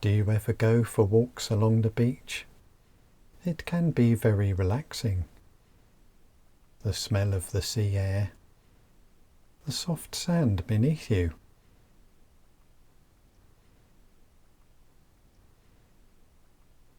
Do you ever go for walks along the beach? It can be very relaxing. The smell of the sea air, the soft sand beneath you.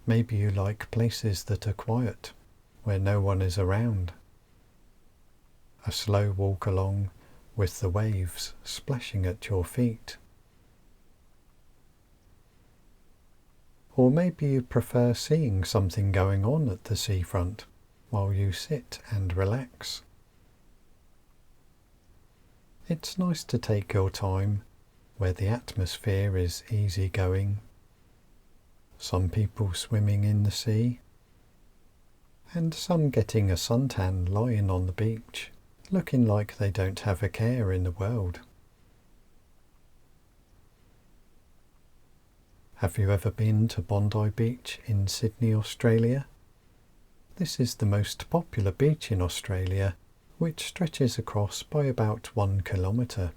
Maybe you like places that are quiet, where no one is around. A slow walk along with the waves splashing at your feet. Or maybe you prefer seeing something going on at the seafront while you sit and relax. It's nice to take your time where the atmosphere is easygoing. Some people swimming in the sea, and some getting a suntan lying on the beach, looking like they don't have a care in the world. Have you ever been to Bondi Beach in Sydney, Australia? This is the most popular beach in Australia, which stretches across by about 1 kilometre.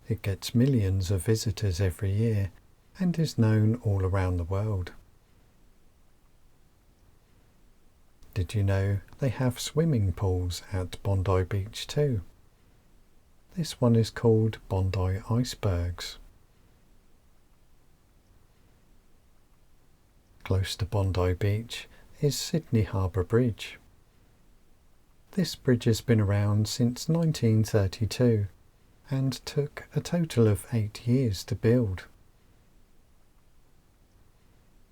It gets millions of visitors every year and is known all around the world. Did you know they have swimming pools at Bondi Beach too? This one is called Bondi Icebergs. Close to Bondi Beach is Sydney Harbour Bridge. This bridge has been around since 1932 and took a total of 8 years to build.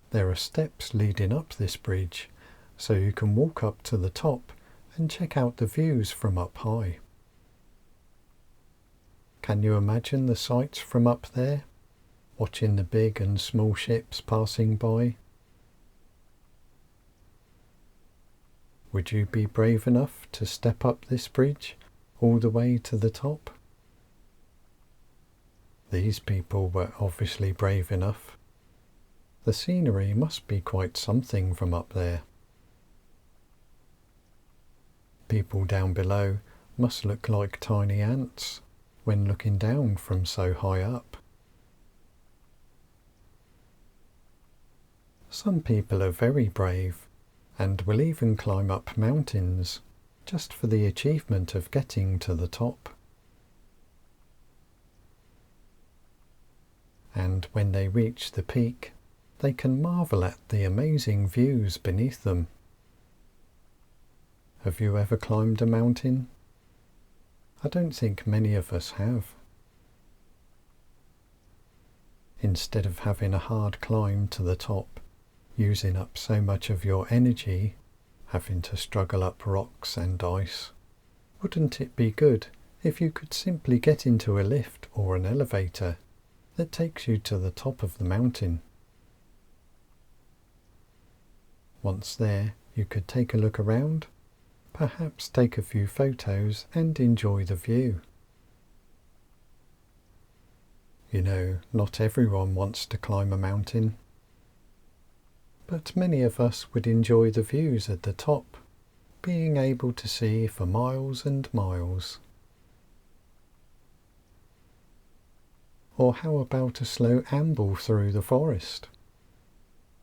There are steps leading up this bridge, so you can walk up to the top and check out the views from up high. Can you imagine the sights from up there, watching the big and small ships passing by? Would you be brave enough to step up this bridge all the way to the top? These people were obviously brave enough. The scenery must be quite something from up there. People down below must look like tiny ants when looking down from so high up. Some people are very brave and will even climb up mountains just for the achievement of getting to the top. And when they reach the peak, they can marvel at the amazing views beneath them. Have you ever climbed a mountain? I don't think many of us have. Instead of having a hard climb to the top, using up so much of your energy, having to struggle up rocks and ice, wouldn't it be good if you could simply get into a lift or an elevator that takes you to the top of the mountain? Once there, you could take a look around, perhaps take a few photos and enjoy the view. You know, not everyone wants to climb a mountain, but many of us would enjoy the views at the top, being able to see for miles and miles. Or how about a slow amble through the forest?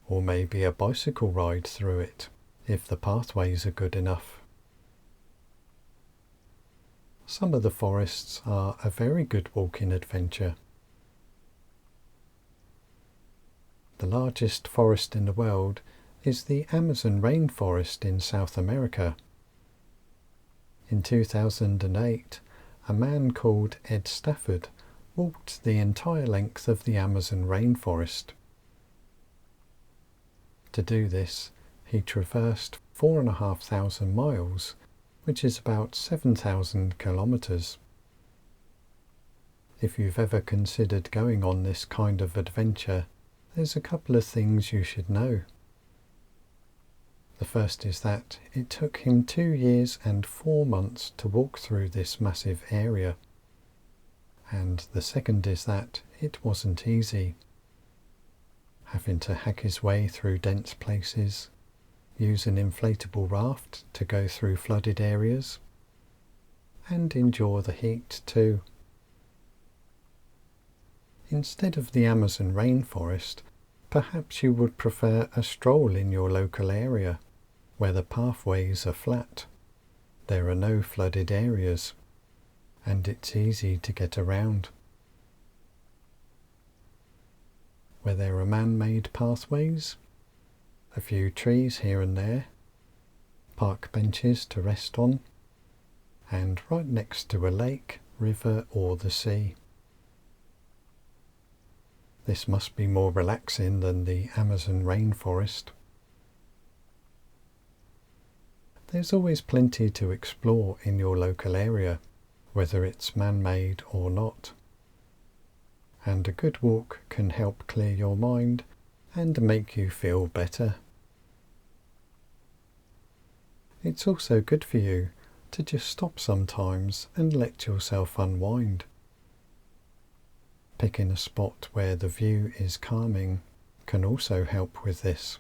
Or maybe a bicycle ride through it, if the pathways are good enough. Some of the forests are a very good walking adventure. The largest forest in the world is the Amazon rainforest in South America. In 2008, a man called Ed Stafford walked the entire length of the Amazon rainforest. To do this, he traversed 4,500 miles, which is about 7,000 kilometers. If you've ever considered going on this kind of adventure, there's a couple of things you should know. The first is that it took him 2 years and 4 months to walk through this massive area. And the second is that it wasn't easy. Having to hack his way through dense places, use an inflatable raft to go through flooded areas, and endure the heat too. Instead of the Amazon rainforest, perhaps you would prefer a stroll in your local area, where the pathways are flat, there are no flooded areas, and it's easy to get around. Where there are man-made pathways, a few trees here and there, park benches to rest on, and right next to a lake, river or the sea. This must be more relaxing than the Amazon rainforest. There's always plenty to explore in your local area, whether it's man-made or not. And a good walk can help clear your mind and make you feel better. It's also good for you to just stop sometimes and let yourself unwind. Picking a spot where the view is calming can also help with this.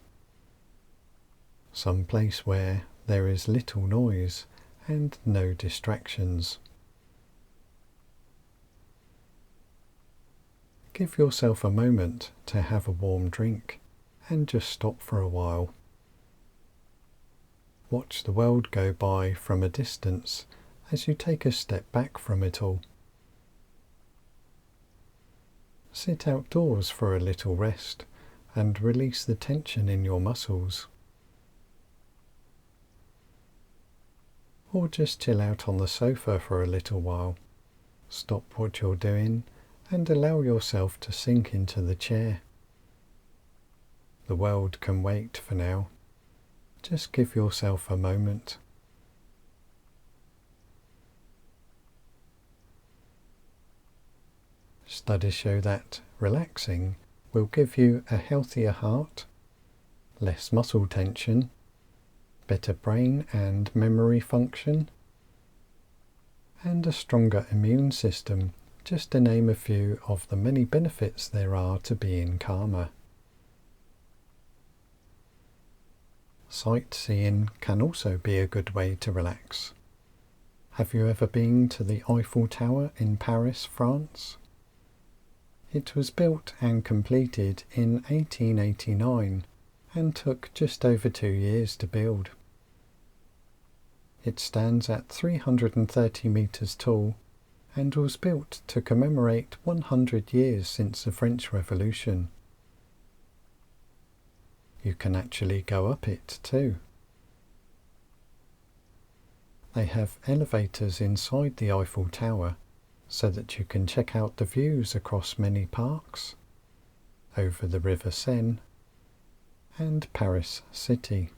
Some place where there is little noise and no distractions. Give yourself a moment to have a warm drink and just stop for a while. Watch the world go by from a distance as you take a step back from it all. Sit outdoors for a little rest and release the tension in your muscles. Or just chill out on the sofa for a little while. Stop what you're doing and allow yourself to sink into the chair. The world can wait for now. Just give yourself a moment. Studies show that relaxing will give you a healthier heart, less muscle tension, better brain and memory function, and a stronger immune system, just to name a few of the many benefits there are to being calmer. Sightseeing can also be a good way to relax. Have you ever been to the Eiffel Tower in Paris, France? It was built and completed in 1889 and took just over 2 years to build. It stands at 330 metres tall and was built to commemorate 100 years since the French Revolution. You can actually go up it too. They have elevators inside the Eiffel Tower so that you can check out the views across many parks, over the River Seine, and Paris city.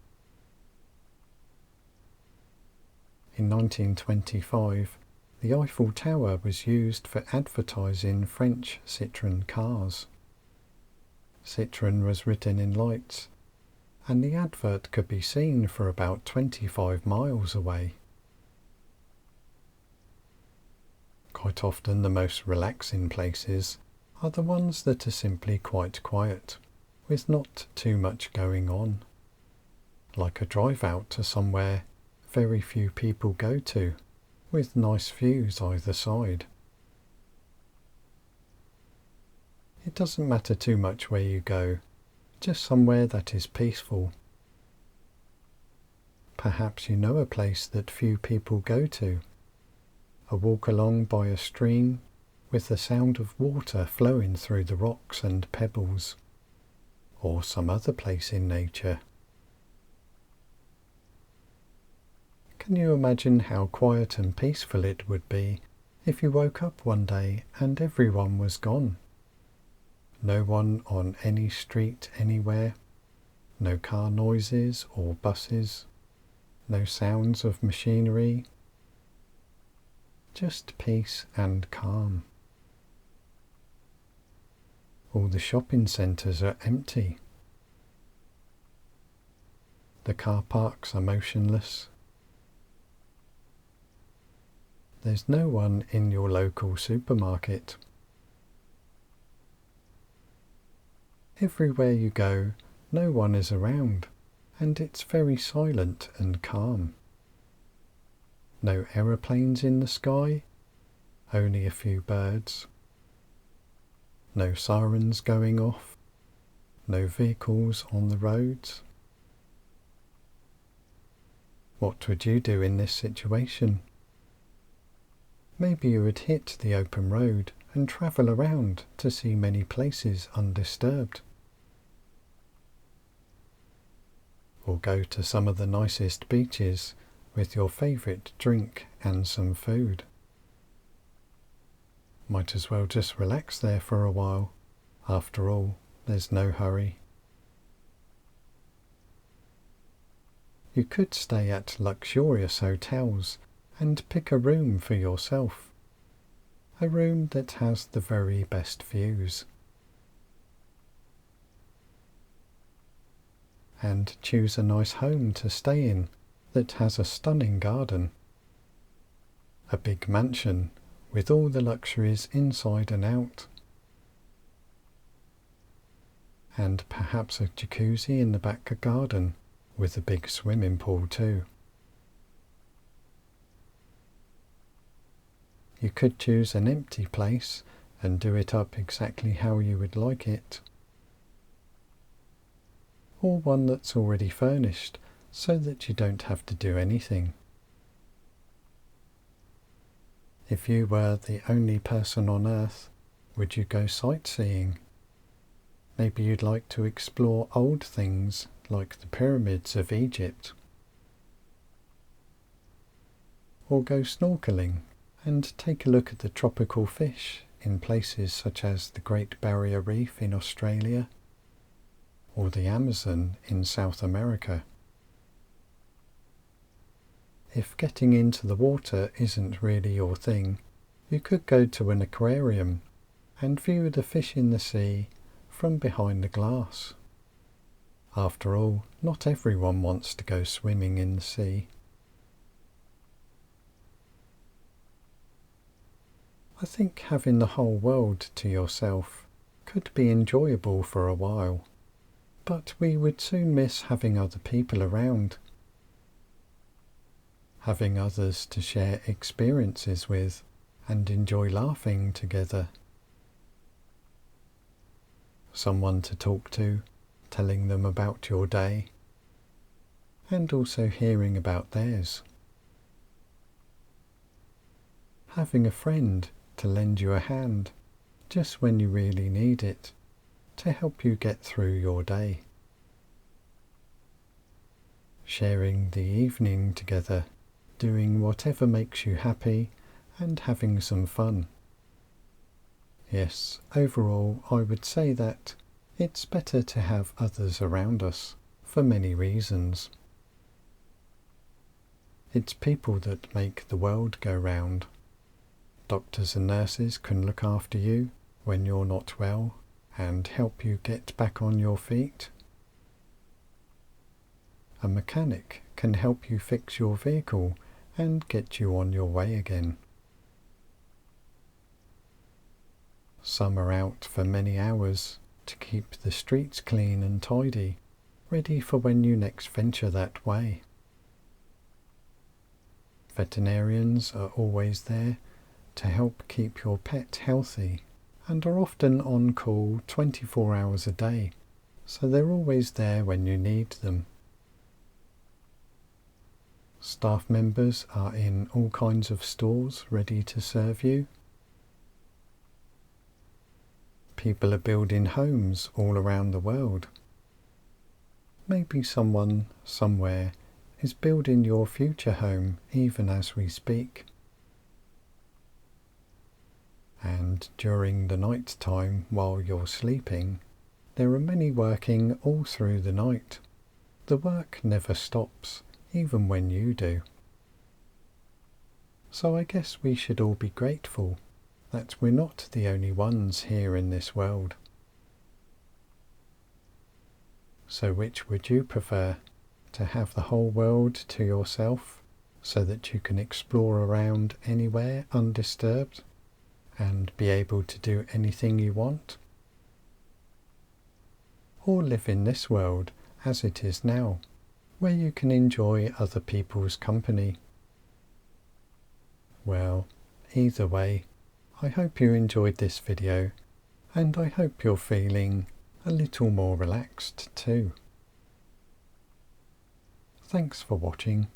In 1925, the Eiffel Tower was used for advertising French Citroën cars. Citroën was written in lights, and the advert could be seen for about 25 miles away. Quite often the most relaxing places are the ones that are simply quite quiet, with not too much going on, like a drive out to somewhere very few people go to, with nice views either side. It doesn't matter too much where you go, just somewhere that is peaceful. Perhaps you know a place that few people go to. A walk along by a stream with the sound of water flowing through the rocks and pebbles, or some other place in nature. Can you imagine how quiet and peaceful it would be if you woke up one day and everyone was gone? No one on any street anywhere, no car noises or buses, no sounds of machinery, just peace and calm. All the shopping centres are empty. The car parks are motionless. There's no one in your local supermarket. Everywhere you go, no one is around, and it's very silent and calm. No aeroplanes in the sky, only a few birds. No sirens going off, no vehicles on the roads. What would you do in this situation? Maybe you would hit the open road and travel around to see many places undisturbed. Or go to some of the nicest beaches with your favourite drink and some food. Might as well just relax there for a while. After all, there's no hurry. You could stay at luxurious hotels and pick a room for yourself. A room that has the very best views. And choose a nice home to stay in that has a stunning garden. A big mansion with all the luxuries inside and out. And perhaps a jacuzzi in the back garden with a big swimming pool too. You could choose an empty place and do it up exactly how you would like it. Or one that's already furnished so that you don't have to do anything. If you were the only person on Earth, would you go sightseeing? Maybe you'd like to explore old things like the pyramids of Egypt. Or go snorkeling and take a look at the tropical fish in places such as the Great Barrier Reef in Australia or the Amazon in South America. If getting into the water isn't really your thing, you could go to an aquarium and view the fish in the sea from behind the glass. After all, not everyone wants to go swimming in the sea. I think having the whole world to yourself could be enjoyable for a while, but we would soon miss having other people around. Having others to share experiences with and enjoy laughing together. Someone to talk to, telling them about your day, and also hearing about theirs. Having a friend to lend you a hand just when you really need it, to help you get through your day. Sharing the evening together, doing whatever makes you happy and having some fun. Yes, overall I would say that it's better to have others around us for many reasons. It's people that make the world go round. Doctors and nurses can look after you when you're not well and help you get back on your feet. A mechanic can help you fix your vehicle and get you on your way again. Some are out for many hours to keep the streets clean and tidy, ready for when you next venture that way. Veterinarians are always there to help keep your pet healthy and are often on call 24 hours a day, so they're always there when you need them. Staff members are in all kinds of stores ready to serve you. People are building homes all around the world. Maybe someone, somewhere, is building your future home even as we speak. And during the night time while you're sleeping, there are many working all through the night. The work never stops, even when you do. So I guess we should all be grateful that we're not the only ones here in this world. So which would you prefer? To have the whole world to yourself so that you can explore around anywhere undisturbed and be able to do anything you want? Or live in this world as it is now, where you can enjoy other people's company? Well, either way, I hope you enjoyed this video and I hope you're feeling a little more relaxed too. Thanks for watching.